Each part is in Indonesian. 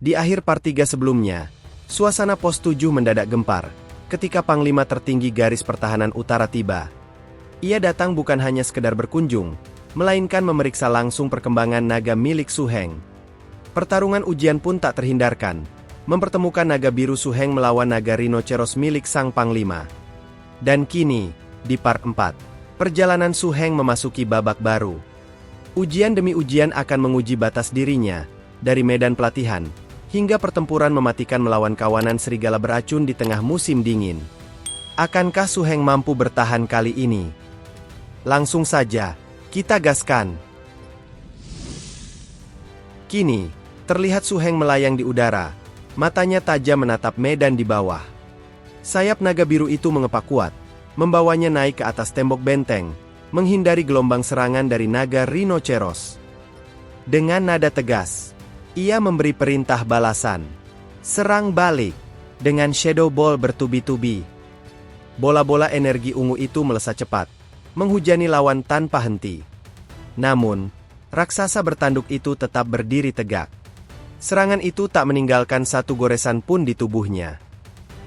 Di akhir part 3 sebelumnya, suasana pos 7 mendadak gempar, ketika Panglima tertinggi garis pertahanan utara tiba. Ia datang bukan hanya sekedar berkunjung, melainkan memeriksa langsung perkembangan naga milik Su Heng. Pertarungan ujian pun tak terhindarkan, mempertemukan naga biru Su Heng melawan naga rinoceros milik sang Panglima. Dan kini, di part 4, perjalanan Su Heng memasuki babak baru. Ujian demi ujian akan menguji batas dirinya, dari medan pelatihan, hingga pertempuran mematikan melawan kawanan serigala beracun di tengah musim dingin. Akankah Su Heng mampu bertahan kali ini? Langsung saja, kita gaskan. Kini, terlihat Su Heng melayang di udara, matanya tajam menatap medan di bawah. Sayap naga biru itu mengepak kuat, membawanya naik ke atas tembok benteng, menghindari gelombang serangan dari naga rinoceros. Dengan nada tegas, ia memberi perintah balasan. Serang balik. Dengan shadow ball bertubi-tubi. Bola-bola energi ungu itu melesat cepat, menghujani lawan tanpa henti. Namun, raksasa bertanduk itu tetap berdiri tegak. Serangan itu tak meninggalkan satu goresan pun di tubuhnya.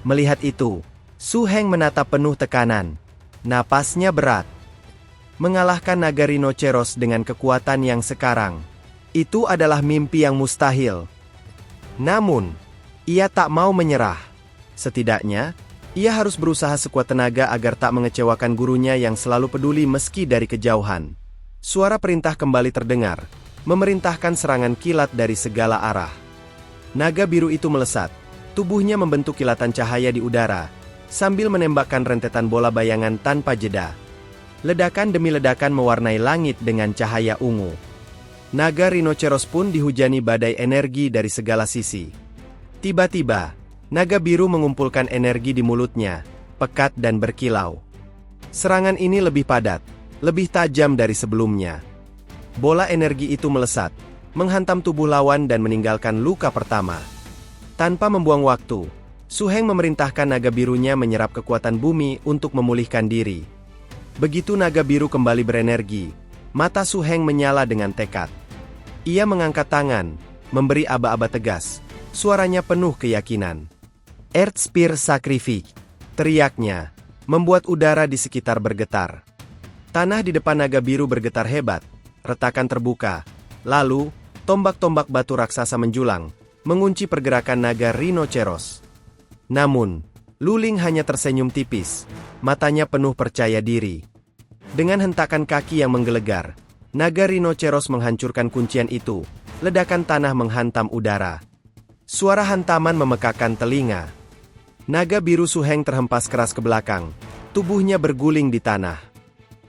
Melihat itu, Su Heng menatap penuh tekanan. Napasnya berat. Mengalahkan naga rinoceros dengan kekuatan yang sekarang, itu adalah mimpi yang mustahil. Namun, ia tak mau menyerah. Setidaknya, ia harus berusaha sekuat tenaga agar tak mengecewakan gurunya yang selalu peduli meski dari kejauhan. Suara perintah kembali terdengar, memerintahkan serangan kilat dari segala arah. Naga biru itu melesat, tubuhnya membentuk kilatan cahaya di udara, sambil menembakkan rentetan bola bayangan tanpa jeda. Ledakan demi ledakan mewarnai langit dengan cahaya ungu. Naga rinoceros pun dihujani badai energi dari segala sisi. Tiba-tiba, naga biru mengumpulkan energi di mulutnya, pekat dan berkilau. Serangan ini lebih padat, lebih tajam dari sebelumnya. Bola energi itu melesat, menghantam tubuh lawan dan meninggalkan luka pertama. Tanpa membuang waktu, Su Heng memerintahkan naga birunya menyerap kekuatan bumi untuk memulihkan diri. Begitu naga biru kembali berenergi, mata Su Heng menyala dengan tekad. Ia mengangkat tangan, memberi aba-aba tegas. Suaranya penuh keyakinan. Earth Spear Sacrifice, teriaknya, membuat udara di sekitar bergetar. Tanah di depan naga biru bergetar hebat, retakan terbuka. Lalu, tombak-tombak batu raksasa menjulang, mengunci pergerakan naga rinoceros. Namun, Lu Ling hanya tersenyum tipis, matanya penuh percaya diri. Dengan hentakan kaki yang menggelegar, naga rinoceros menghancurkan kuncian itu. Ledakan tanah menghantam udara. Suara hantaman memekakkan telinga. Naga biru Su Heng terhempas keras ke belakang. Tubuhnya berguling di tanah.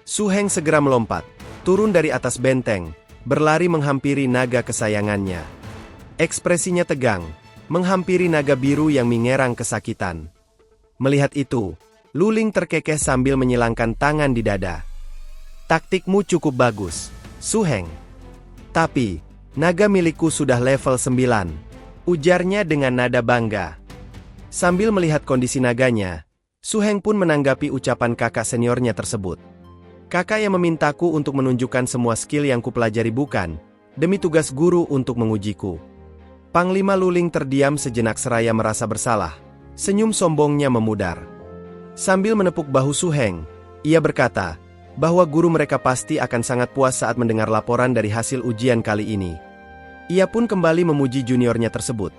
Su Heng segera melompat, turun dari atas benteng, berlari menghampiri naga kesayangannya. Ekspresinya tegang, menghampiri naga biru yang mengerang kesakitan. Melihat itu, Lu Ling terkekeh sambil menyilangkan tangan di dada. Taktikmu cukup bagus, Su Heng. Tapi, naga milikku sudah level 9, ujarnya dengan nada bangga. Sambil melihat kondisi naganya, Su Heng pun menanggapi ucapan kakak seniornya tersebut. Kakak yang memintaku untuk menunjukkan semua skill yang kupelajari bukan, demi tugas guru untuk mengujiku. Panglima Lu Ling terdiam sejenak seraya merasa bersalah. Senyum sombongnya memudar. Sambil menepuk bahu Su Heng, ia berkata, bahwa guru mereka pasti akan sangat puas saat mendengar laporan dari hasil ujian kali ini. Ia pun kembali memuji juniornya tersebut,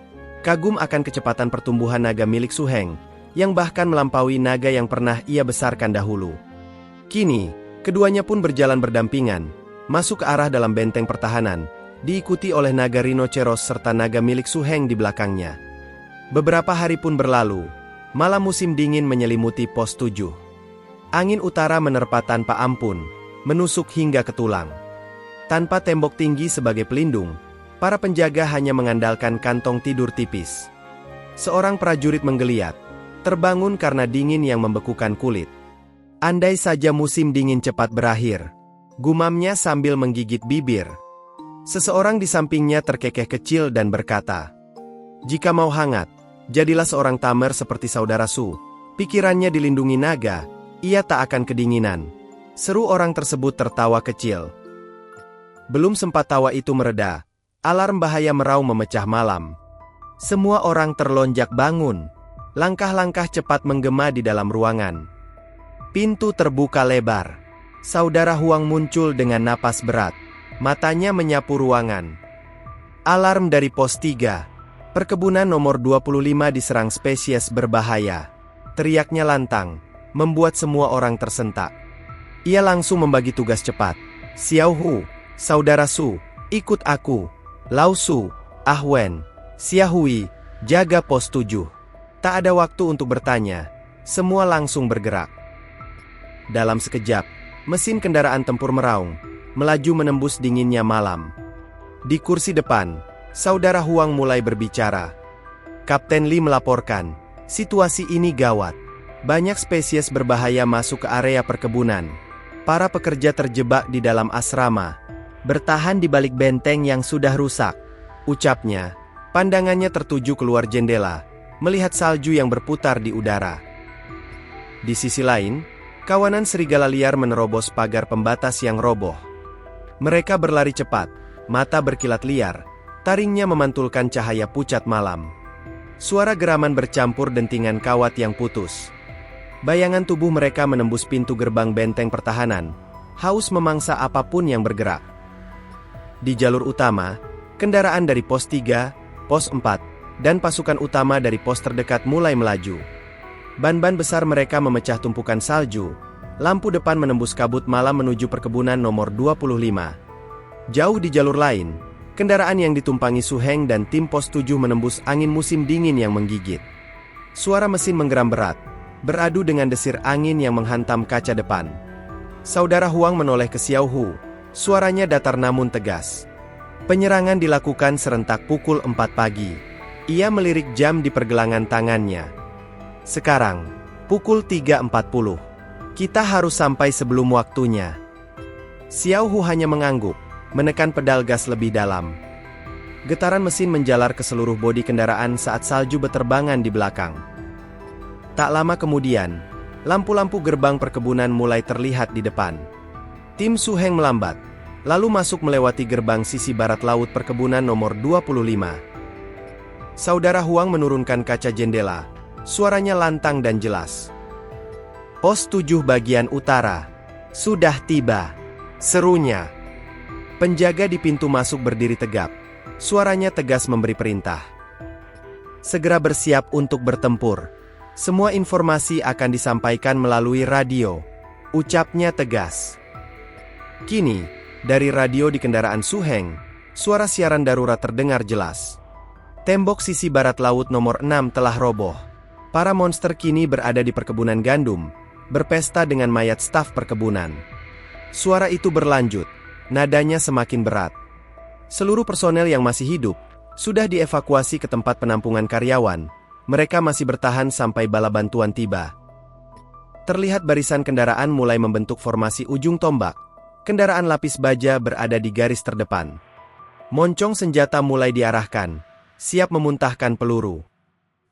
kagum akan kecepatan pertumbuhan naga milik Su Heng, yang bahkan melampaui naga yang pernah ia besarkan dahulu. Kini, keduanya pun berjalan berdampingan, masuk ke arah dalam benteng pertahanan, diikuti oleh naga rinoceros serta naga milik Su Heng di belakangnya. Beberapa hari pun berlalu, malam musim dingin menyelimuti pos 7. Angin utara menerpa tanpa ampun, menusuk hingga ke tulang. Tanpa tembok tinggi sebagai pelindung, para penjaga hanya mengandalkan kantong tidur tipis. Seorang prajurit menggeliat, terbangun karena dingin yang membekukan kulit. Andai saja musim dingin cepat berakhir, gumamnya sambil menggigit bibir. Seseorang di sampingnya terkekeh kecil dan berkata, "Jika mau hangat, jadilah seorang tamer seperti saudara Su. Pikirannya dilindungi naga, ia tak akan kedinginan." Seru orang tersebut tertawa kecil. Belum sempat tawa itu mereda, alarm bahaya meraung memecah malam. Semua orang terlonjak bangun. Langkah-langkah cepat menggema di dalam ruangan. Pintu terbuka lebar. Saudara Huang muncul dengan napas berat. Matanya menyapu ruangan. Alarm dari pos 3. Perkebunan nomor 25 diserang spesies berbahaya. Teriaknya lantang, membuat semua orang tersentak. Ia langsung membagi tugas cepat. Xiao Hu, Saudara Su, ikut aku. Lao Su, Ah Wen, Xia Hui, jaga pos 7. Tak ada waktu untuk bertanya, semua langsung bergerak. Dalam sekejap, mesin kendaraan tempur meraung, melaju menembus dinginnya malam. Di kursi depan, Saudara Huang mulai berbicara. Kapten Li melaporkan, situasi ini gawat. Banyak spesies berbahaya masuk ke area perkebunan. Para pekerja terjebak di dalam asrama, bertahan di balik benteng yang sudah rusak. Ucapnya, pandangannya tertuju keluar jendela, melihat salju yang berputar di udara. Di sisi lain, kawanan serigala liar menerobos pagar pembatas yang roboh. Mereka berlari cepat, mata berkilat liar, taringnya memantulkan cahaya pucat malam. Suara geraman bercampur dentingan kawat yang putus. Bayangan tubuh mereka menembus pintu gerbang benteng pertahanan, haus memangsa apapun yang bergerak. Di jalur utama, kendaraan dari pos 3, pos 4, dan pasukan utama dari pos terdekat mulai melaju. Ban-ban besar mereka memecah tumpukan salju, lampu depan menembus kabut malam menuju perkebunan nomor 25. Jauh di jalur lain, kendaraan yang ditumpangi Su Heng dan tim pos 7 menembus angin musim dingin yang menggigit. Suara mesin menggeram berat, beradu dengan desir angin yang menghantam kaca depan. Saudara Huang menoleh ke Xiao Hu, suaranya datar namun tegas. Penyerangan dilakukan serentak pukul 4 pagi. Ia melirik jam di pergelangan tangannya. Sekarang, pukul 3.40. Kita harus sampai sebelum waktunya. Xiao Hu hanya mengangguk, menekan pedal gas lebih dalam. Getaran mesin menjalar ke seluruh bodi kendaraan saat salju berterbangan di belakang. Tak lama kemudian, lampu-lampu gerbang perkebunan mulai terlihat di depan. Tim Su Heng melambat, lalu masuk melewati gerbang sisi barat laut perkebunan nomor 25. Saudara Huang menurunkan kaca jendela, suaranya lantang dan jelas. Pos 7 bagian utara, sudah tiba, serunya. Penjaga di pintu masuk berdiri tegap, suaranya tegas memberi perintah. Segera bersiap untuk bertempur. Semua informasi akan disampaikan melalui radio, ucapnya tegas. Kini, dari radio di kendaraan Su Heng, suara siaran darurat terdengar jelas. Tembok sisi barat laut nomor 6 telah roboh. Para monster kini berada di perkebunan gandum, berpesta dengan mayat staf perkebunan. Suara itu berlanjut, nadanya semakin berat. Seluruh personel yang masih hidup, sudah dievakuasi ke tempat penampungan karyawan. Mereka masih bertahan sampai bala bantuan tiba. Terlihat barisan kendaraan mulai membentuk formasi ujung tombak. Kendaraan lapis baja berada di garis terdepan. Moncong senjata mulai diarahkan, siap memuntahkan peluru.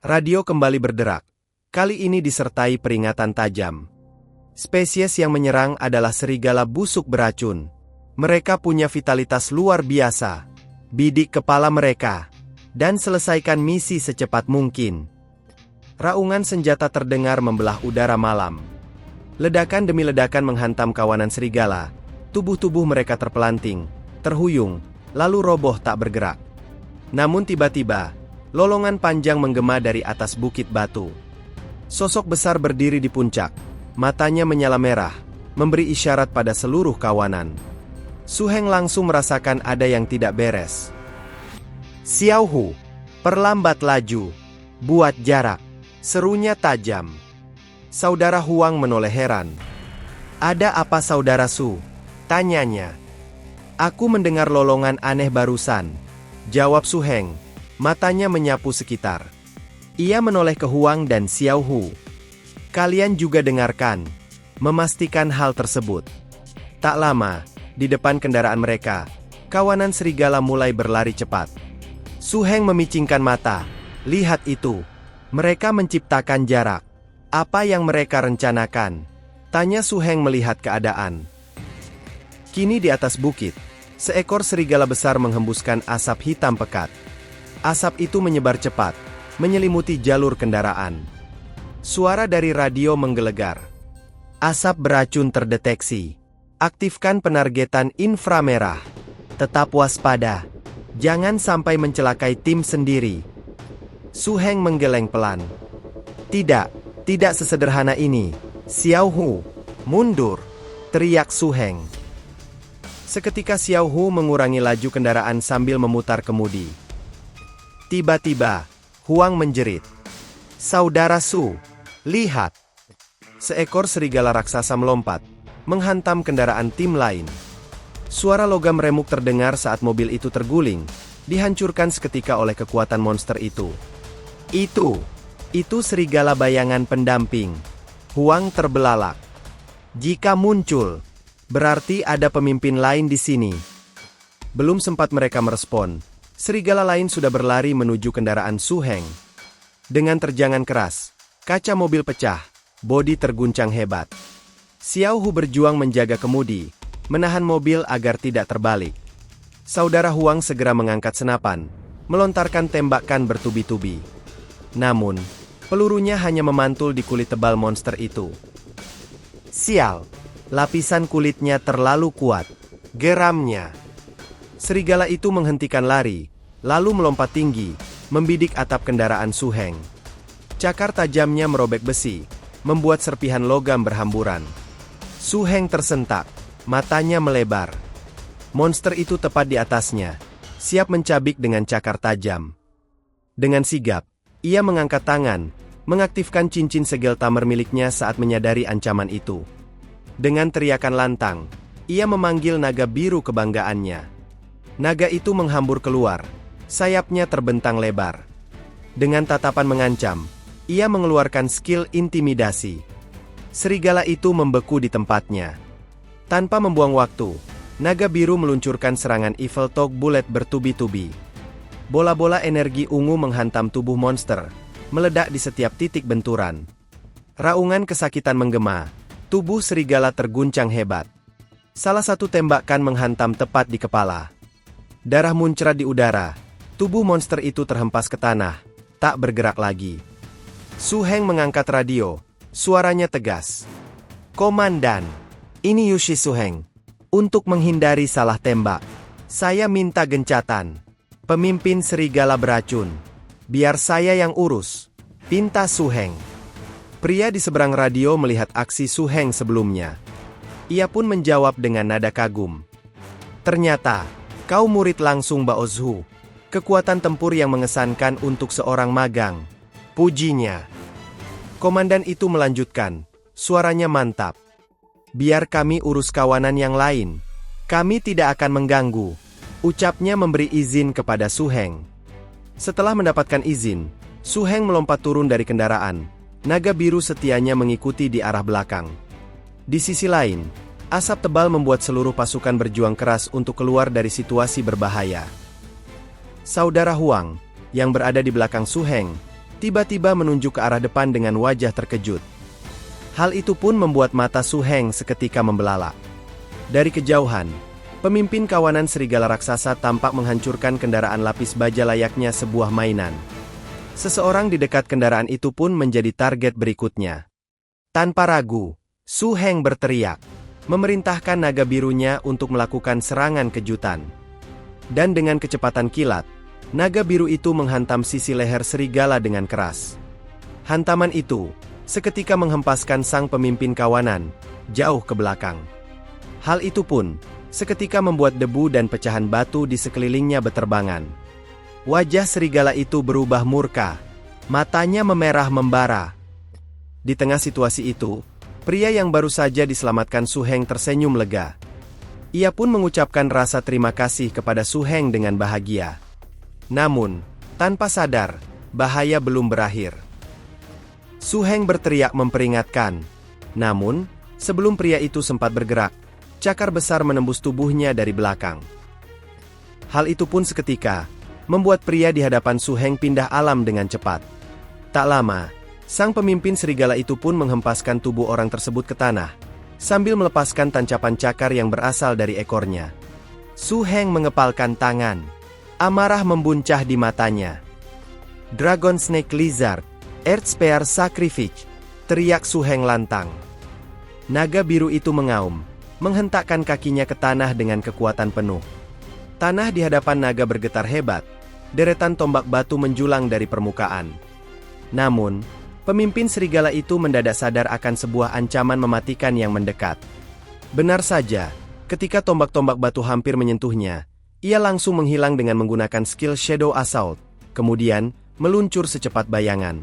Radio kembali berderak. Kali ini disertai peringatan tajam. Spesies yang menyerang adalah serigala busuk beracun. Mereka punya vitalitas luar biasa. Bidik kepala mereka, dan selesaikan misi secepat mungkin. Raungan senjata terdengar membelah udara malam. Ledakan demi ledakan menghantam kawanan serigala. Tubuh-tubuh mereka terpelanting, terhuyung, lalu roboh tak bergerak. Namun tiba-tiba, lolongan panjang menggema dari atas bukit batu. Sosok besar berdiri di puncak, matanya menyala merah, memberi isyarat pada seluruh kawanan. Su Heng langsung merasakan ada yang tidak beres. Xiao Hu, perlambat laju, buat jarak, serunya tajam. Saudara Huang menoleh heran. Ada apa Saudara Su? Tanyanya. Aku mendengar lolongan aneh barusan, jawab Su Heng, matanya menyapu sekitar. Ia menoleh ke Huang dan Xiao Hu. Kalian juga dengarkan, memastikan hal tersebut. Tak lama, di depan kendaraan mereka, kawanan serigala mulai berlari cepat. Su Heng memicingkan mata. Lihat itu. Mereka menciptakan jarak. Apa yang mereka rencanakan? Tanya Su Heng melihat keadaan. Kini di atas bukit, seekor serigala besar menghembuskan asap hitam pekat. Asap itu menyebar cepat, menyelimuti jalur kendaraan. Suara dari radio menggelegar. Asap beracun terdeteksi. Aktifkan penargetan inframerah. Tetap waspada. Jangan sampai mencelakai tim sendiri. Su Heng menggeleng pelan. Tidak sesederhana ini. Xiao Hu, mundur, teriak Su Heng. Seketika Xiao Hu mengurangi laju kendaraan sambil memutar kemudi. Tiba-tiba, Huang menjerit. Saudara Su, lihat. Seekor serigala raksasa melompat, menghantam kendaraan tim lain. Suara logam remuk terdengar saat mobil itu terguling, dihancurkan seketika oleh kekuatan monster itu. Itu serigala bayangan pendamping. Huang terbelalak. Jika muncul, berarti ada pemimpin lain di sini. Belum sempat mereka merespon, serigala lain sudah berlari menuju kendaraan Su Heng. Dengan terjangan keras, kaca mobil pecah, bodi terguncang hebat. Xiao Hu berjuang menjaga kemudi, menahan mobil agar tidak terbalik. Saudara Huang segera mengangkat senapan, melontarkan tembakan bertubi-tubi. Namun, pelurunya hanya memantul di kulit tebal monster itu. Sial, lapisan kulitnya terlalu kuat, geramnya. Serigala itu menghentikan lari, lalu melompat tinggi, membidik atap kendaraan Su Heng. Cakar tajamnya merobek besi, membuat serpihan logam berhamburan. Su Heng tersentak, matanya melebar. Monster itu tepat di atasnya, siap mencabik dengan cakar tajam. Dengan sigap, ia mengangkat tangan, mengaktifkan cincin segel tamer miliknya saat menyadari ancaman itu. Dengan teriakan lantang, ia memanggil naga biru kebanggaannya. Naga itu menghambur keluar, sayapnya terbentang lebar. Dengan tatapan mengancam, ia mengeluarkan skill intimidasi. Serigala itu membeku di tempatnya. Tanpa membuang waktu, naga biru meluncurkan serangan Evil Talk Bullet bertubi-tubi. Bola-bola energi ungu menghantam tubuh monster, meledak di setiap titik benturan. Raungan kesakitan menggema, tubuh serigala terguncang hebat. Salah satu tembakan menghantam tepat di kepala. Darah muncrat di udara, tubuh monster itu terhempas ke tanah, tak bergerak lagi. Su Heng mengangkat radio, suaranya tegas. Komandan, ini Yushi Su Heng. Untuk menghindari salah tembak, saya minta gencatan. Pemimpin serigala beracun. Biar saya yang urus, pinta Su Heng. Pria di seberang radio melihat aksi Su Heng sebelumnya. Ia pun menjawab dengan nada kagum. Ternyata, kau murid langsung Bao Zhu. Kekuatan tempur yang mengesankan untuk seorang magang. Pujinya. Komandan itu melanjutkan, suaranya mantap. Biar kami urus kawanan yang lain. Kami tidak akan mengganggu. Ucapnya memberi izin kepada Su Heng. Setelah mendapatkan izin, Su Heng melompat turun dari kendaraan. Naga biru setianya mengikuti di arah belakang. Di sisi lain, asap tebal membuat seluruh pasukan berjuang keras untuk keluar dari situasi berbahaya. Saudara Huang, yang berada di belakang Su Heng, tiba-tiba menunjuk ke arah depan dengan wajah terkejut. Hal itu pun membuat mata Su Heng seketika membelalak. Dari kejauhan, pemimpin kawanan serigala raksasa tampak menghancurkan kendaraan lapis baja layaknya sebuah mainan. Seseorang di dekat kendaraan itu pun menjadi target berikutnya. Tanpa ragu, Su Heng berteriak, memerintahkan naga birunya untuk melakukan serangan kejutan. Dan dengan kecepatan kilat, naga biru itu menghantam sisi leher serigala dengan keras. Hantaman itu seketika menghempaskan sang pemimpin kawanan jauh ke belakang. Hal itu pun seketika membuat debu dan pecahan batu di sekelilingnya beterbangan. Wajah serigala itu berubah murka, matanya memerah membara. Di tengah situasi itu, pria yang baru saja diselamatkan Su Heng tersenyum lega. Ia pun mengucapkan rasa terima kasih kepada Su Heng dengan bahagia. Namun, tanpa sadar, bahaya belum berakhir. Su Heng berteriak memperingatkan. Namun, sebelum pria itu sempat bergerak, cakar besar menembus tubuhnya dari belakang. Hal itu pun seketika membuat pria di hadapan Su Heng pindah alam dengan cepat. Tak lama, sang pemimpin serigala itu pun menghempaskan tubuh orang tersebut ke tanah, sambil melepaskan tancapan cakar yang berasal dari ekornya. Su Heng mengepalkan tangan. Amarah membuncah di matanya. Dragon Snake Lizard, Earth Spear Sacrifice, teriak Su Heng lantang. Naga biru itu mengaum, menghentakkan kakinya ke tanah dengan kekuatan penuh. Tanah di hadapan naga bergetar hebat, deretan tombak batu menjulang dari permukaan. Namun, pemimpin serigala itu mendadak sadar akan sebuah ancaman mematikan yang mendekat. Benar saja, ketika tombak-tombak batu hampir menyentuhnya, ia langsung menghilang dengan menggunakan skill Shadow Assault, kemudian meluncur secepat bayangan.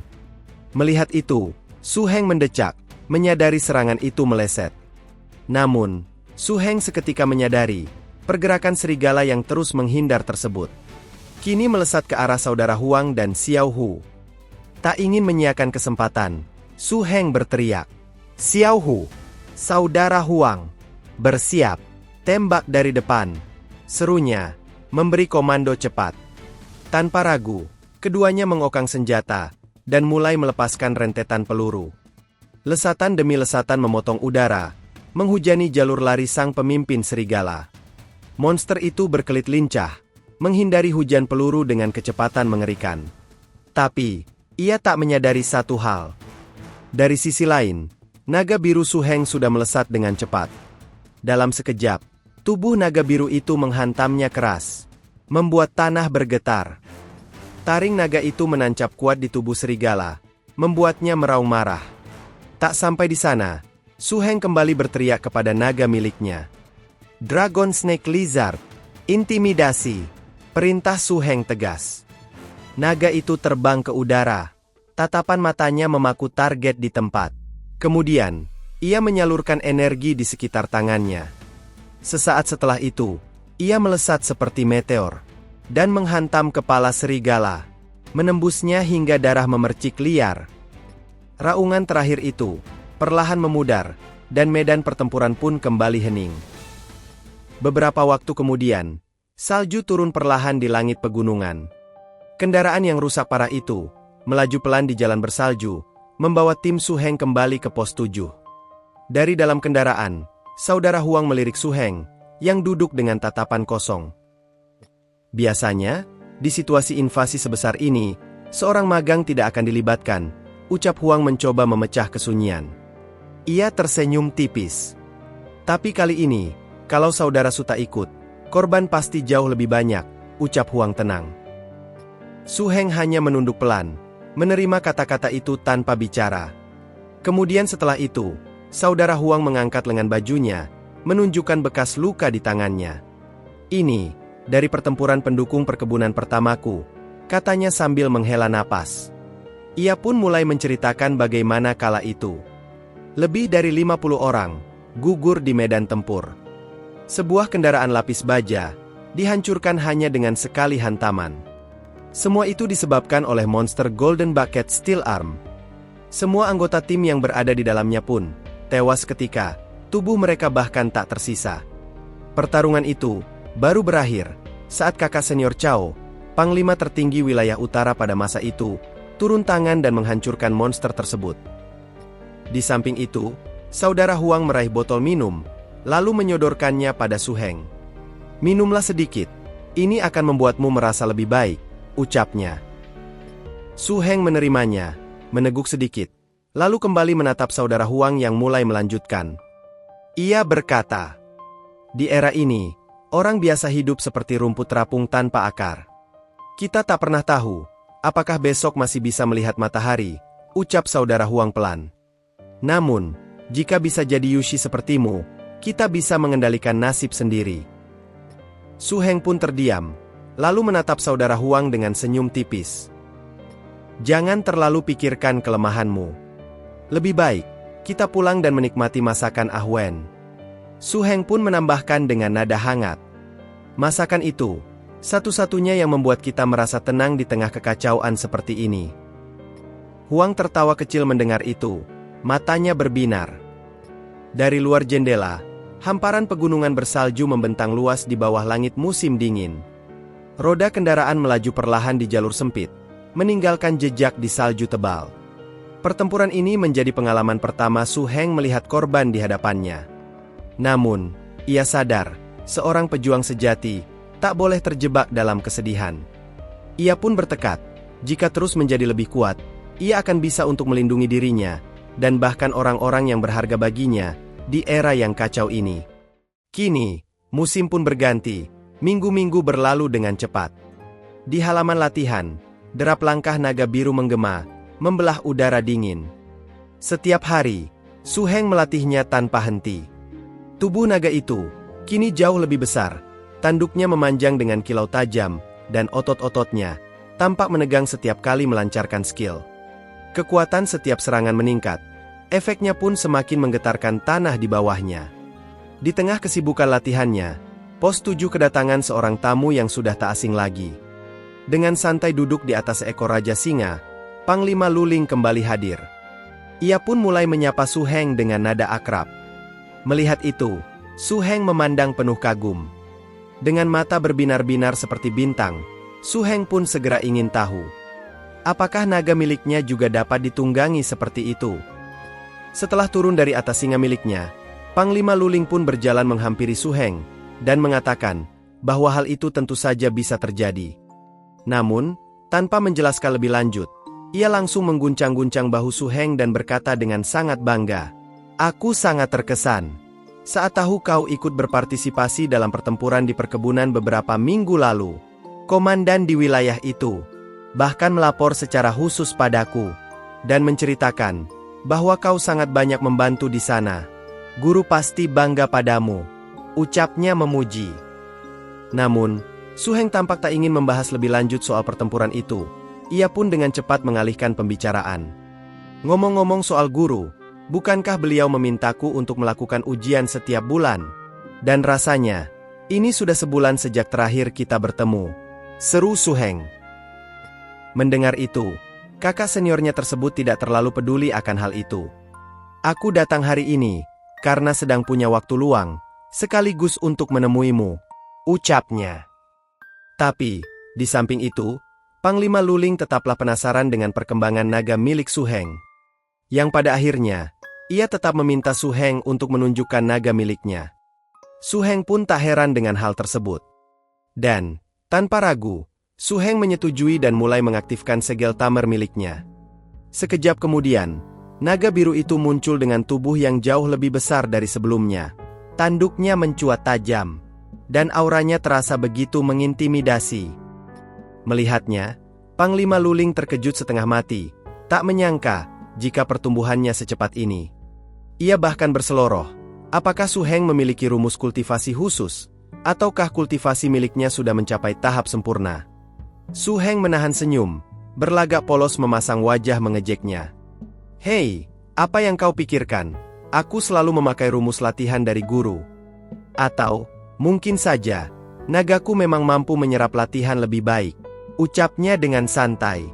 Melihat itu, Su Heng mendecak, menyadari serangan itu meleset. Namun, Su Heng seketika menyadari, pergerakan serigala yang terus menghindar tersebut kini melesat ke arah saudara Huang dan Xiao Hu. Tak ingin menyiakan kesempatan, Su Heng berteriak, "Xiao Hu, saudara Huang, bersiap, tembak dari depan," serunya, memberi komando cepat. Tanpa ragu, keduanya mengokang senjata, dan mulai melepaskan rentetan peluru. Lesatan demi lesatan memotong udara, menghujani jalur lari sang pemimpin serigala. Monster itu berkelit lincah, menghindari hujan peluru dengan kecepatan mengerikan. Tapi, ia tak menyadari satu hal. Dari sisi lain, naga biru Su Heng sudah melesat dengan cepat. Dalam sekejap, tubuh naga biru itu menghantamnya keras, membuat tanah bergetar. Taring naga itu menancap kuat di tubuh serigala, membuatnya meraung marah. Tak sampai di sana, Su Heng kembali berteriak kepada naga miliknya. "Dragon Snake Lizard, intimidasi," perintah Su Heng tegas. Naga itu terbang ke udara, tatapan matanya memaku target di tempat. Kemudian, ia menyalurkan energi di sekitar tangannya. Sesaat setelah itu, ia melesat seperti meteor, dan menghantam kepala serigala, menembusnya hingga darah memercik liar. Raungan terakhir itu perlahan memudar, dan medan pertempuran pun kembali hening. Beberapa waktu kemudian, salju turun perlahan di langit pegunungan. Kendaraan yang rusak parah itu melaju pelan di jalan bersalju, membawa tim Su Heng kembali ke pos 7. Dari dalam kendaraan, saudara Huang melirik Su Heng, yang duduk dengan tatapan kosong. Biasanya, di situasi invasi sebesar ini, seorang magang tidak akan dilibatkan, ucap Huang mencoba memecah kesunyian. Ia tersenyum tipis. Tapi kali ini, kalau saudara Su tak ikut, korban pasti jauh lebih banyak, ucap Huang tenang. Su Heng hanya menunduk pelan, menerima kata-kata itu tanpa bicara. Kemudian setelah itu, saudara Huang mengangkat lengan bajunya, menunjukkan bekas luka di tangannya. "Ini, dari pertempuran pendukung perkebunan pertamaku," katanya sambil menghela napas. Ia pun mulai menceritakan bagaimana kala itu. Lebih dari 50 orang gugur di medan tempur. Sebuah kendaraan lapis baja dihancurkan hanya dengan sekali hantaman. Semua itu disebabkan oleh monster Golden Bucket Steel Arm. Semua anggota tim yang berada di dalamnya pun tewas ketika tubuh mereka bahkan tak tersisa. Pertarungan itu baru berakhir saat kakak senior Chao, panglima tertinggi wilayah utara pada masa itu, turun tangan dan menghancurkan monster tersebut. Di samping itu, saudara Huang meraih botol minum, lalu menyodorkannya pada Su Heng. "Minumlah sedikit, ini akan membuatmu merasa lebih baik," ucapnya. Su Heng menerimanya, meneguk sedikit, lalu kembali menatap saudara Huang yang mulai melanjutkan. Ia berkata, "Di era ini, orang biasa hidup seperti rumput terapung tanpa akar. Kita tak pernah tahu, apakah besok masih bisa melihat matahari," ucap saudara Huang pelan. "Namun, jika bisa jadi Yushi sepertimu, kita bisa mengendalikan nasib sendiri." Su Heng pun terdiam, lalu menatap saudara Huang dengan senyum tipis. "Jangan terlalu pikirkan kelemahanmu. Lebih baik, kita pulang dan menikmati masakan Ah Wen." Su Heng pun menambahkan dengan nada hangat. "Masakan itu, satu-satunya yang membuat kita merasa tenang di tengah kekacauan seperti ini." Huang tertawa kecil mendengar itu, matanya berbinar. Dari luar jendela, hamparan pegunungan bersalju membentang luas di bawah langit musim dingin. Roda kendaraan melaju perlahan di jalur sempit, meninggalkan jejak di salju tebal. Pertempuran ini menjadi pengalaman pertama Su Heng melihat korban di hadapannya. Namun, ia sadar, seorang pejuang sejati tak boleh terjebak dalam kesedihan. Ia pun bertekad, jika terus menjadi lebih kuat, ia akan bisa untuk melindungi dirinya, dan bahkan orang-orang yang berharga baginya, di era yang kacau ini. Kini, musim pun berganti, minggu-minggu berlalu dengan cepat. Di halaman latihan, derap langkah naga biru menggema, membelah udara dingin. Setiap hari, Su Heng melatihnya tanpa henti. Tubuh naga itu, kini jauh lebih besar, tanduknya memanjang dengan kilau tajam, dan otot-ototnya, tampak menegang setiap kali melancarkan skill. Kekuatan setiap serangan meningkat, efeknya pun semakin menggetarkan tanah di bawahnya. Di tengah kesibukan latihannya, Pos 7 kedatangan seorang tamu yang sudah tak asing lagi. Dengan santai duduk di atas seekor Raja Singa, Panglima Luling kembali hadir. Ia pun mulai menyapa Su Heng dengan nada akrab. Melihat itu, Su Heng memandang penuh kagum. Dengan mata berbinar-binar seperti bintang, Su Heng pun segera ingin tahu, apakah naga miliknya juga dapat ditunggangi seperti itu. Setelah turun dari atas singa miliknya, Panglima Luling pun berjalan menghampiri Su Heng, dan mengatakan bahwa hal itu tentu saja bisa terjadi. Namun, tanpa menjelaskan lebih lanjut, ia langsung mengguncang-guncang bahu Su Heng dan berkata dengan sangat bangga, "Aku sangat terkesan saat tahu kau ikut berpartisipasi dalam pertempuran di perkebunan beberapa minggu lalu. Komandan di wilayah itu bahkan melapor secara khusus padaku dan menceritakan bahwa kau sangat banyak membantu di sana. Guru pasti bangga padamu," ucapnya memuji. Namun, Su Heng tampak tak ingin membahas lebih lanjut soal pertempuran itu. Ia pun dengan cepat mengalihkan pembicaraan. "Ngomong-ngomong soal guru, bukankah beliau memintaku untuk melakukan ujian setiap bulan? Dan rasanya, ini sudah sebulan sejak terakhir kita bertemu," seru Su Heng. Mendengar itu, kakak seniornya tersebut tidak terlalu peduli akan hal itu. "Aku datang hari ini karena sedang punya waktu luang, sekaligus untuk menemuimu," ucapnya. Tapi, di samping itu, Panglima Luling tetaplah penasaran dengan perkembangan naga milik Su Heng. Yang pada akhirnya, ia tetap meminta Su Heng untuk menunjukkan naga miliknya. Su Heng pun tak heran dengan hal tersebut. Dan, tanpa ragu, Su Heng menyetujui dan mulai mengaktifkan segel tamer miliknya. Sekejap kemudian, naga biru itu muncul dengan tubuh yang jauh lebih besar dari sebelumnya. Tanduknya mencuat tajam, dan auranya terasa begitu mengintimidasi. Melihatnya, Panglima Luling terkejut setengah mati, tak menyangka jika pertumbuhannya secepat ini. Ia bahkan berseloroh, apakah Su Heng memiliki rumus kultivasi khusus, ataukah kultivasi miliknya sudah mencapai tahap sempurna. Su Heng menahan senyum, berlagak polos memasang wajah mengejeknya. "Hei, apa yang kau pikirkan? Aku selalu memakai rumus latihan dari guru. Atau, mungkin saja, nagaku memang mampu menyerap latihan lebih baik," ucapnya dengan santai.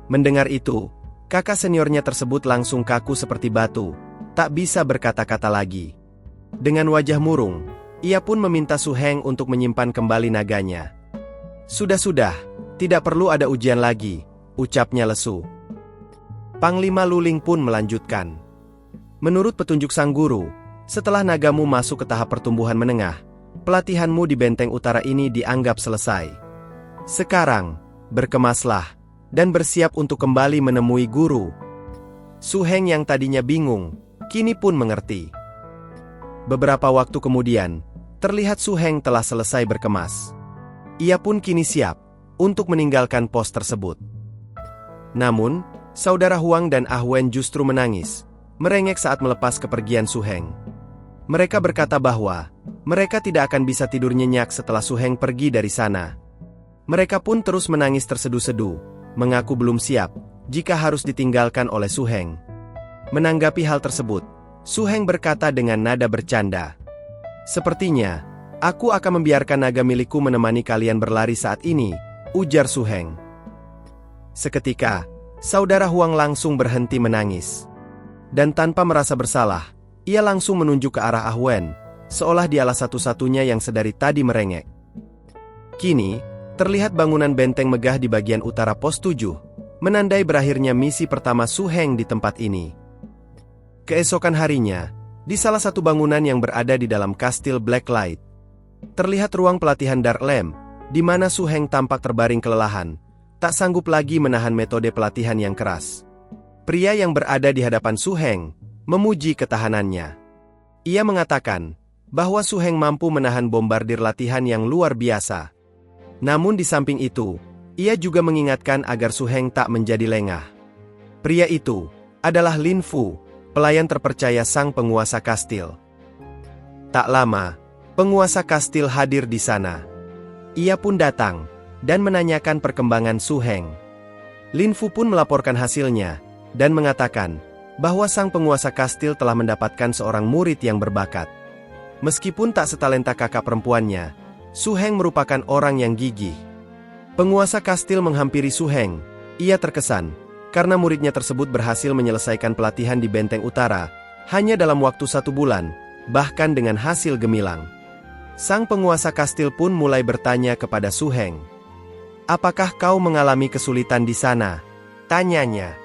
Mendengar itu, kakak seniornya tersebut langsung kaku seperti batu, tak bisa berkata-kata lagi. Dengan wajah murung, ia pun meminta Su Heng untuk menyimpan kembali naganya. "Sudah-sudah, tidak perlu ada ujian lagi," ucapnya lesu. Panglima Luling pun melanjutkan. "Menurut petunjuk sang guru, setelah nagamu masuk ke tahap pertumbuhan menengah, pelatihanmu di benteng utara ini dianggap selesai. Sekarang, berkemaslah, dan bersiap untuk kembali menemui guru." Su Heng yang tadinya bingung, kini pun mengerti. Beberapa waktu kemudian, terlihat Su Heng telah selesai berkemas. Ia pun kini siap untuk meninggalkan pos tersebut. Namun, saudara Huang dan Ah Wen justru menangis, merengek saat melepas kepergian Su Heng. Mereka berkata bahwa mereka tidak akan bisa tidur nyenyak setelah Su Heng pergi dari sana. Mereka pun terus menangis terseduh-seduh, mengaku belum siap jika harus ditinggalkan oleh Su Heng. Menanggapi hal tersebut, Su Heng berkata dengan nada bercanda, "Sepertinya, aku akan membiarkan naga milikku menemani kalian berlari saat ini," ujar Su Heng. Seketika, saudara Huang langsung berhenti menangis. Dan tanpa merasa bersalah, ia langsung menunjuk ke arah Ah Wen, seolah dialah satu-satunya yang sedari tadi merengek. Kini, terlihat bangunan benteng megah di bagian utara pos 7, menandai berakhirnya misi pertama Su Heng di tempat ini. Keesokan harinya, di salah satu bangunan yang berada di dalam kastil Blacklight, Terlihat ruang pelatihan Dark Lamp, di mana Su Heng tampak terbaring kelelahan, tak sanggup lagi menahan metode pelatihan yang keras. Pria yang berada di hadapan Su Heng memuji ketahanannya. Ia mengatakan bahwa Su Heng mampu menahan bombardir latihan yang luar biasa. Namun di samping itu, ia juga mengingatkan agar Su Heng tak menjadi lengah. Pria itu adalah Lin Fu, pelayan terpercaya sang penguasa kastil. Tak lama, penguasa kastil hadir di sana. Ia pun datang dan menanyakan perkembangan Su Heng. Lin Fu pun melaporkan hasilnya dan mengatakan bahwa sang penguasa kastil telah mendapatkan seorang murid yang berbakat. Meskipun tak setalenta kakak perempuannya, Su Heng merupakan orang yang gigih. Penguasa kastil menghampiri Su Heng. Ia terkesan karena muridnya tersebut berhasil menyelesaikan pelatihan di Benteng Utara hanya dalam waktu 1 bulan, bahkan dengan hasil gemilang. Sang penguasa kastil pun mulai bertanya kepada Su Heng. "Apakah kau mengalami kesulitan di sana?" tanyanya.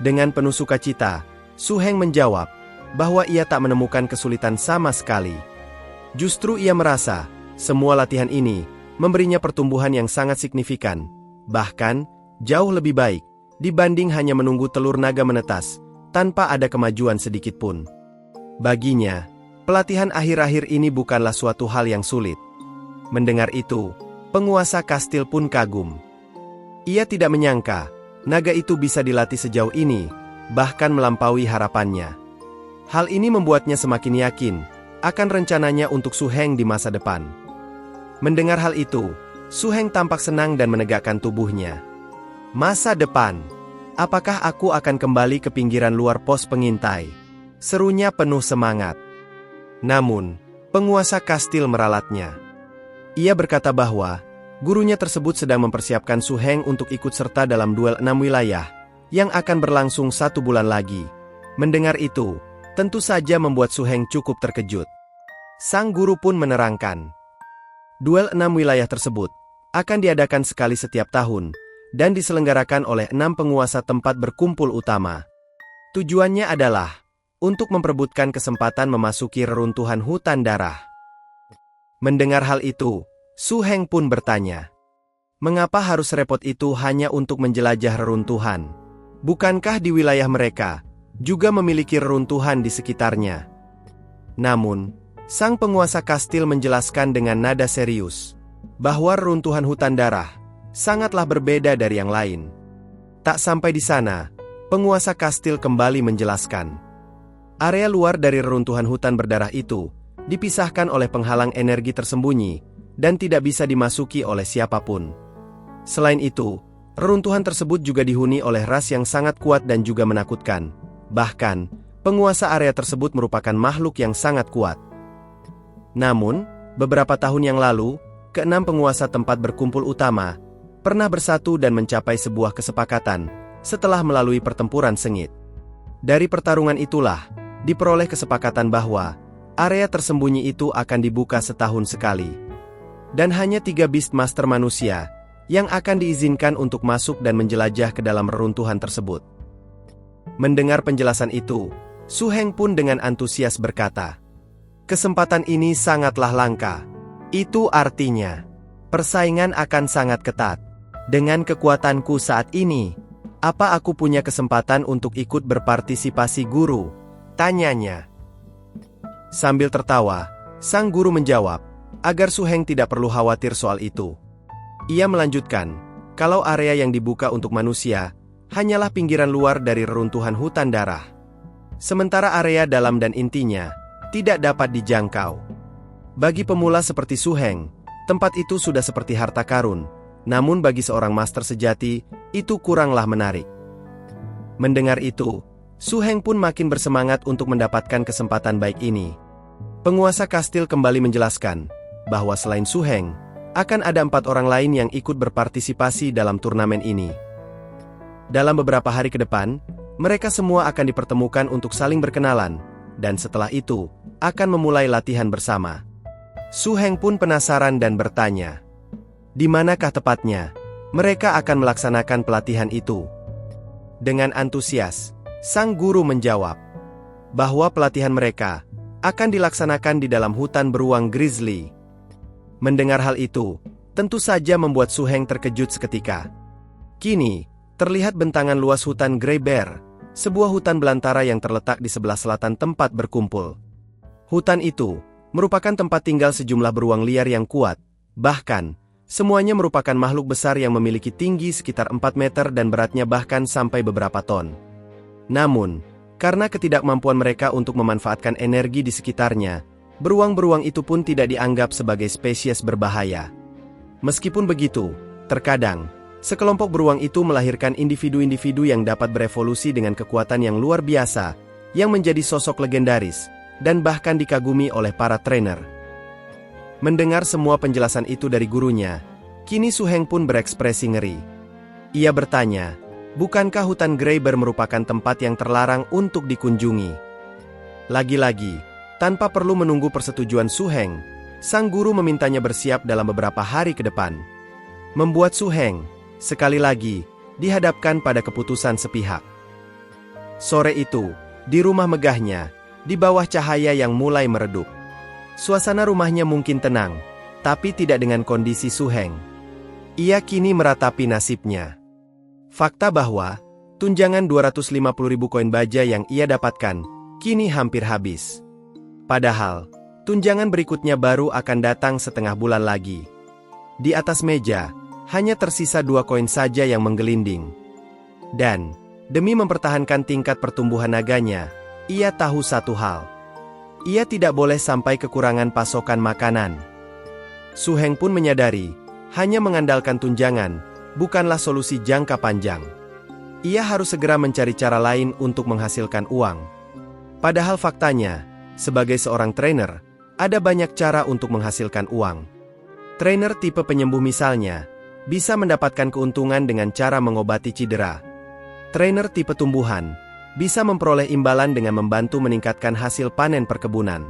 Dengan penuh sukacita, Su Heng menjawab bahwa ia tak menemukan kesulitan sama sekali. Justru ia merasa semua latihan ini memberinya pertumbuhan yang sangat signifikan, bahkan jauh lebih baik dibanding hanya menunggu telur naga menetas tanpa ada kemajuan sedikit pun. Baginya, pelatihan akhir-akhir ini bukanlah suatu hal yang sulit. Mendengar itu, penguasa kastil pun kagum. Ia tidak menyangka naga itu bisa dilatih sejauh ini, bahkan melampaui harapannya. Hal ini membuatnya semakin yakin akan rencananya untuk Su Heng di masa depan. Mendengar hal itu, Su Heng tampak senang dan menegakkan tubuhnya. "Masa depan? Apakah aku akan kembali ke pinggiran luar pos pengintai?" serunya penuh semangat. Namun, penguasa kastil meralatnya. Ia berkata bahwa gurunya tersebut sedang mempersiapkan Su Heng untuk ikut serta dalam duel 6 wilayah yang akan berlangsung 1 bulan lagi. Mendengar itu, tentu saja membuat Su Heng cukup terkejut. Sang guru pun menerangkan, duel 6 wilayah tersebut akan diadakan sekali setiap tahun dan diselenggarakan oleh 6 penguasa tempat berkumpul utama. Tujuannya adalah untuk memperebutkan kesempatan memasuki reruntuhan hutan darah. Mendengar hal itu, Su Heng pun bertanya, "Mengapa harus repot itu hanya untuk menjelajah reruntuhan? Bukankah di wilayah mereka juga memiliki reruntuhan di sekitarnya?" Namun, sang penguasa kastil menjelaskan dengan nada serius bahwa reruntuhan hutan darah sangatlah berbeda dari yang lain. Tak sampai di sana, penguasa kastil kembali menjelaskan, area luar dari reruntuhan hutan berdarah itu dipisahkan oleh penghalang energi tersembunyi dan tidak bisa dimasuki oleh siapapun. Selain itu, reruntuhan tersebut juga dihuni oleh ras yang sangat kuat dan juga menakutkan. Bahkan, penguasa area tersebut merupakan makhluk yang sangat kuat. Namun, beberapa tahun yang lalu, ke-6 penguasa tempat berkumpul utama pernah bersatu dan mencapai sebuah kesepakatan setelah melalui pertempuran sengit. Dari pertarungan itulah, diperoleh kesepakatan bahwa area tersembunyi itu akan dibuka setahun sekali. Dan hanya 3 Beastmaster manusia yang akan diizinkan untuk masuk dan menjelajah ke dalam reruntuhan tersebut. Mendengar penjelasan itu, Su Heng pun dengan antusias berkata, "Kesempatan ini sangatlah langka. Itu artinya, persaingan akan sangat ketat. Dengan kekuatanku saat ini, apa aku punya kesempatan untuk ikut berpartisipasi guru?" tanyanya. Sambil tertawa, sang guru menjawab, agar Su Heng tidak perlu khawatir soal itu. Ia melanjutkan, kalau area yang dibuka untuk manusia hanyalah pinggiran luar dari reruntuhan hutan darah. Sementara area dalam dan intinya tidak dapat dijangkau. Bagi pemula seperti Su Heng, tempat itu sudah seperti harta karun, namun bagi seorang master sejati, itu kuranglah menarik. Mendengar itu, Su Heng pun makin bersemangat untuk mendapatkan kesempatan baik ini. Penguasa kastil kembali menjelaskan bahwa selain Su Heng, akan ada 4 orang lain yang ikut berpartisipasi dalam turnamen ini. Dalam beberapa hari ke depan, mereka semua akan dipertemukan untuk saling berkenalan, dan setelah itu, akan memulai latihan bersama. Su Heng pun penasaran dan bertanya, di manakah tepatnya mereka akan melaksanakan pelatihan itu? Dengan antusias, sang guru menjawab bahwa pelatihan mereka akan dilaksanakan di dalam hutan beruang grizzly. Mendengar hal itu, tentu saja membuat Su Heng terkejut seketika. Kini, terlihat bentangan luas hutan Grey Bear, sebuah hutan belantara yang terletak di sebelah selatan tempat berkumpul. Hutan itu merupakan tempat tinggal sejumlah beruang liar yang kuat, bahkan semuanya merupakan makhluk besar yang memiliki tinggi sekitar 4 meter dan beratnya bahkan sampai beberapa ton. Namun, karena ketidakmampuan mereka untuk memanfaatkan energi di sekitarnya, beruang-beruang itu pun tidak dianggap sebagai spesies berbahaya. Meskipun begitu, terkadang sekelompok beruang itu melahirkan individu-individu yang dapat berevolusi dengan kekuatan yang luar biasa, yang menjadi sosok legendaris, dan bahkan dikagumi oleh para trainer. Mendengar semua penjelasan itu dari gurunya, kini Su Heng pun berekspresi ngeri. Ia bertanya, bukankah hutan Grey Bear merupakan tempat yang terlarang untuk dikunjungi? Lagi-lagi, tanpa perlu menunggu persetujuan Su Heng, sang guru memintanya bersiap dalam beberapa hari ke depan. Membuat Su Heng, sekali lagi, dihadapkan pada keputusan sepihak. Sore itu, di rumah megahnya, di bawah cahaya yang mulai meredup. Suasana rumahnya mungkin tenang, tapi tidak dengan kondisi Su Heng. Ia kini meratapi nasibnya. Fakta bahwa tunjangan 250.000 koin baja yang ia dapatkan kini hampir habis. Padahal, tunjangan berikutnya baru akan datang setengah bulan lagi. Di atas meja, hanya tersisa 2 koin saja yang menggelinding. Dan, demi mempertahankan tingkat pertumbuhan naganya, ia tahu satu hal. Ia tidak boleh sampai kekurangan pasokan makanan. Su Heng pun menyadari, hanya mengandalkan tunjangan bukanlah solusi jangka panjang. Ia harus segera mencari cara lain untuk menghasilkan uang. Padahal faktanya, sebagai seorang trainer, ada banyak cara untuk menghasilkan uang. Trainer tipe penyembuh misalnya, bisa mendapatkan keuntungan dengan cara mengobati cedera. Trainer tipe tumbuhan, bisa memperoleh imbalan dengan membantu meningkatkan hasil panen perkebunan.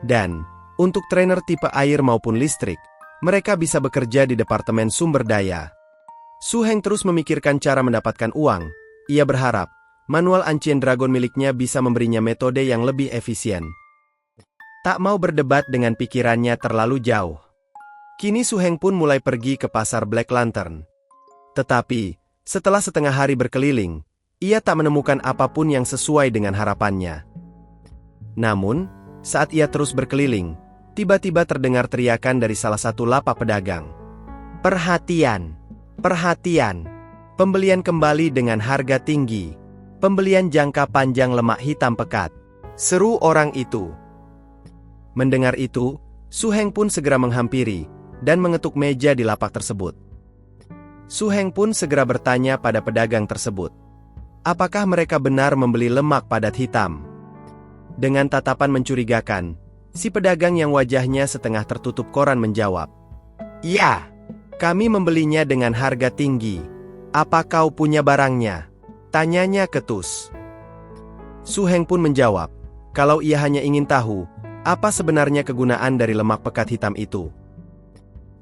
Dan, untuk trainer tipe air maupun listrik, mereka bisa bekerja di departemen sumber daya. Su Heng terus memikirkan cara mendapatkan uang. Ia berharap, manual Ancient Dragon miliknya bisa memberinya metode yang lebih efisien. Tak mau berdebat dengan pikirannya terlalu jauh. Kini Su Heng pun mulai pergi ke pasar Black Lantern. Tetapi, setelah setengah hari berkeliling, ia tak menemukan apapun yang sesuai dengan harapannya. Namun, saat ia terus berkeliling, tiba-tiba terdengar teriakan dari salah satu lapak pedagang. Perhatian! Perhatian! Pembelian kembali dengan harga tinggi. Pembelian jangka panjang lemak hitam pekat. Seru orang itu. Mendengar itu, Su Heng pun segera menghampiri dan mengetuk meja di lapak tersebut. Su Heng pun segera bertanya pada pedagang tersebut, apakah mereka benar membeli lemak padat hitam? Dengan tatapan mencurigakan, si pedagang yang wajahnya setengah tertutup koran menjawab, "Ya, kami membelinya dengan harga tinggi. Apa kau punya barangnya?" Tanyanya ketus. Su Heng pun menjawab, kalau ia hanya ingin tahu, apa sebenarnya kegunaan dari lemak pekat hitam itu.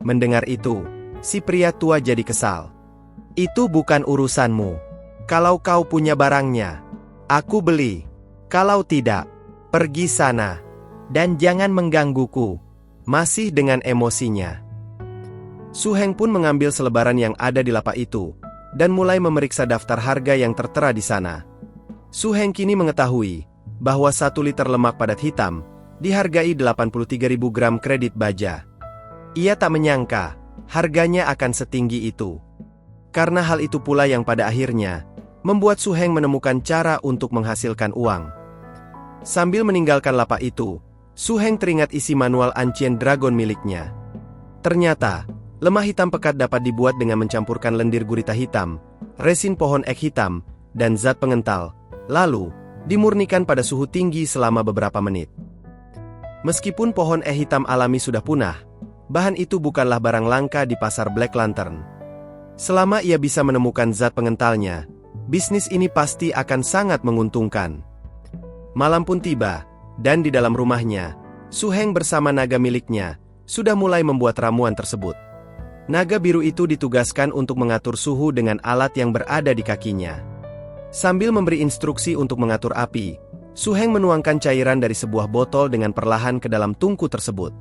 Mendengar itu, si pria tua jadi kesal. Itu bukan urusanmu. Kalau kau punya barangnya, aku beli. Kalau tidak, pergi sana. Dan jangan menggangguku. Masih dengan emosinya. Su Heng pun mengambil selebaran yang ada di lapak itu, dan mulai memeriksa daftar harga yang tertera di sana. Su Heng kini mengetahui, bahwa 1 liter lemak padat hitam, dihargai 83.000 gram kredit baja. Ia tak menyangka, harganya akan setinggi itu. Karena hal itu pula yang pada akhirnya, membuat Su Heng menemukan cara untuk menghasilkan uang. Sambil meninggalkan lapak itu, Su Heng teringat isi manual Ancient Dragon miliknya. Ternyata, lemah hitam pekat dapat dibuat dengan mencampurkan lendir gurita hitam, resin pohon ek hitam, dan zat pengental, lalu dimurnikan pada suhu tinggi selama beberapa menit. Meskipun pohon ek hitam alami sudah punah, bahan itu bukanlah barang langka di pasar Black Lantern. Selama ia bisa menemukan zat pengentalnya, bisnis ini pasti akan sangat menguntungkan. Malam pun tiba, dan di dalam rumahnya, Su Heng bersama naga miliknya sudah mulai membuat ramuan tersebut. Naga biru itu ditugaskan untuk mengatur suhu dengan alat yang berada di kakinya. Sambil memberi instruksi untuk mengatur api, Su Heng menuangkan cairan dari sebuah botol dengan perlahan ke dalam tungku tersebut.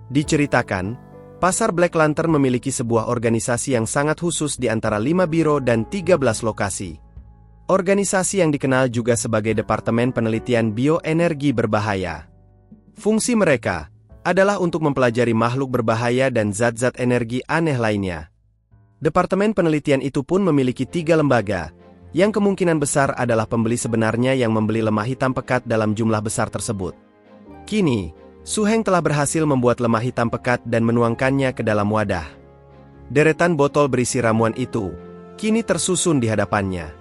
Diceritakan, Pasar Black Lantern memiliki sebuah organisasi yang sangat khusus di antara 5 biro dan 13 lokasi. Organisasi yang dikenal juga sebagai Departemen Penelitian Bioenergi Berbahaya. Fungsi mereka adalah untuk mempelajari makhluk berbahaya dan zat-zat energi aneh lainnya. Departemen penelitian itu pun memiliki 3 lembaga, yang kemungkinan besar adalah pembeli sebenarnya yang membeli lemah hitam pekat dalam jumlah besar tersebut. Kini, Su Heng telah berhasil membuat lemah hitam pekat dan menuangkannya ke dalam wadah. Deretan botol berisi ramuan itu kini tersusun di hadapannya.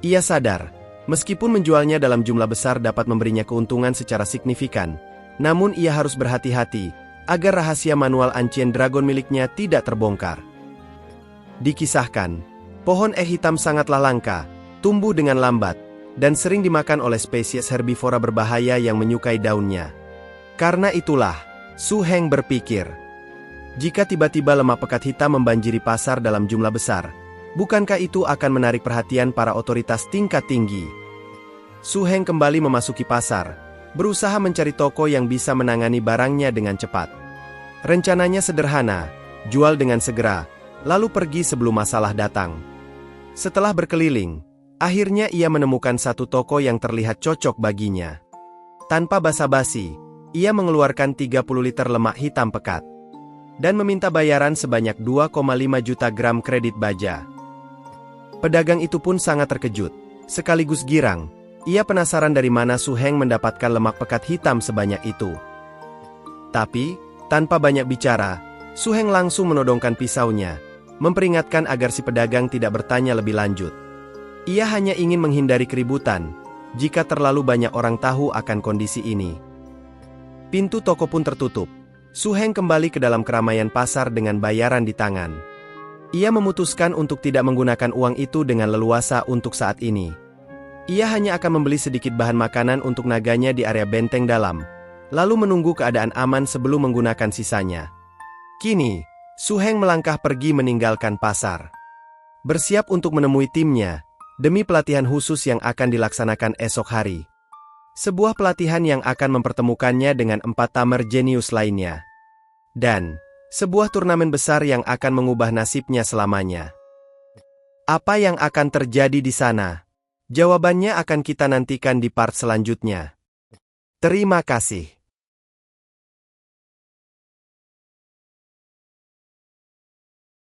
Ia sadar, meskipun menjualnya dalam jumlah besar dapat memberinya keuntungan secara signifikan, namun ia harus berhati-hati agar rahasia manual Ancient Dragon miliknya tidak terbongkar. Dikisahkan, pohon hitam sangatlah langka, tumbuh dengan lambat, dan sering dimakan oleh spesies herbivora berbahaya yang menyukai daunnya. Karena itulah, Su Heng berpikir, jika tiba-tiba lemah pekat hitam membanjiri pasar dalam jumlah besar, bukankah itu akan menarik perhatian para otoritas tingkat tinggi? Su Heng kembali memasuki pasar, berusaha mencari toko yang bisa menangani barangnya dengan cepat. Rencananya sederhana, jual dengan segera, lalu pergi sebelum masalah datang. Setelah berkeliling, akhirnya ia menemukan satu toko yang terlihat cocok baginya. Tanpa basa-basi, ia mengeluarkan 30 liter lemak hitam pekat dan meminta bayaran sebanyak 2,5 juta gram kredit baja. Pedagang itu pun sangat terkejut, sekaligus girang. Ia penasaran dari mana Su Heng mendapatkan lemak pekat hitam sebanyak itu. Tapi, tanpa banyak bicara, Su Heng langsung menodongkan pisaunya, memperingatkan agar si pedagang tidak bertanya lebih lanjut. Ia hanya ingin menghindari keributan, jika terlalu banyak orang tahu akan kondisi ini. Pintu toko pun tertutup. Su Heng kembali ke dalam keramaian pasar dengan bayaran di tangan. Ia memutuskan untuk tidak menggunakan uang itu dengan leluasa untuk saat ini. Ia hanya akan membeli sedikit bahan makanan untuk naganya di area benteng dalam, lalu menunggu keadaan aman sebelum menggunakan sisanya. Kini, Su Heng melangkah pergi meninggalkan pasar. Bersiap untuk menemui timnya, demi pelatihan khusus yang akan dilaksanakan esok hari. Sebuah pelatihan yang akan mempertemukannya dengan 4 tamer jenius lainnya. Dan, sebuah turnamen besar yang akan mengubah nasibnya selamanya. Apa yang akan terjadi di sana? Jawabannya akan kita nantikan di part selanjutnya. Terima kasih.